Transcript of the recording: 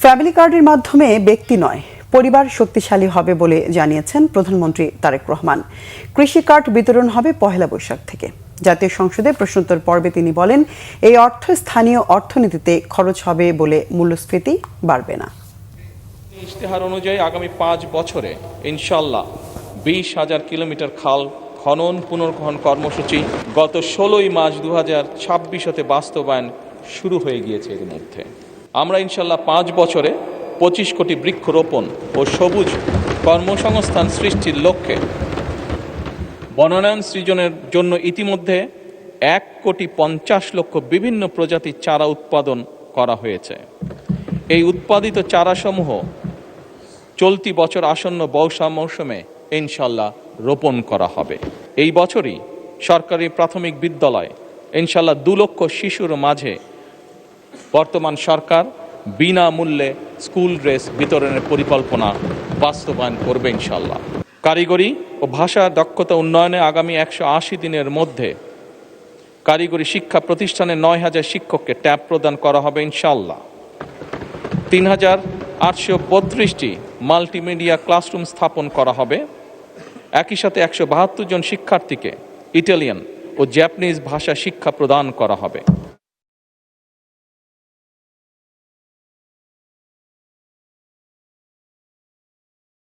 Family কার্ডের মাধ্যমে ব্যক্তি নয়, পরিবার শক্তিশালী হবে বলে জানিয়েছেন প্রধানমন্ত্রী তারেক রহমান। কৃষি কার্ড বিতরণ হবে পহেলা বৈশাখ থেকে। জাতীয় সংসদে প্রশ্নোত্তর পর্বে তিনি বলেন, এই অর্থ স্থানীয় অর্থনীতিতে খরচ হবে বলে মূল্যস্ফীতি বাড়বে না। ইশতেহার অনুযায়ী আগামী 5 বছরে ইনশাল্লাহ 20,000 কিলোমিটার খাল খনন পুনর্খনন কর্মসূচি গত 16ই মার্চ 2026 হতে বাস্তবায়ন শুরু হয়ে গিয়েছে। এর মধ্যে আমরা ইনশাল্লাহ 5 বছরে 25 কোটি বৃক্ষরোপণ ও সবুজ কর্মসংস্থান সৃষ্টির লক্ষ্যে বনায়ন সৃজনের জন্য ইতিমধ্যে 1,50,00,000 বিভিন্ন প্রজাতির চারা উৎপাদন করা হয়েছে। এই উৎপাদিত চারাসমূহ চলতি বছর আসন্ন বর্ষা মৌসুমে ইনশাল্লাহ রোপণ করা হবে। এই বছরই সরকারি প্রাথমিক বিদ্যালয় ইনশাল্লাহ 2 লক্ষ শিশুর মাঝে বর্তমান সরকার বিনামূল্যে স্কুল ড্রেস বিতরণের পরিকল্পনা বাস্তবায়ন করবে ইনশাল্লাহ। কারিগরি ও ভাষা দক্ষতা উন্নয়নে আগামী 180 দিনের মধ্যে কারিগরি শিক্ষা প্রতিষ্ঠানে 9,000 শিক্ষককে ট্যাব প্রদান করা হবে ইনশাল্লাহ। 3,832টি মাল্টিমিডিয়া ক্লাসরুম স্থাপন করা হবে। একই সাথে 172 জন শিক্ষার্থীকে ইটালিয়ান ও জাপানিজ ভাষা শিক্ষা প্রদান করা হবে।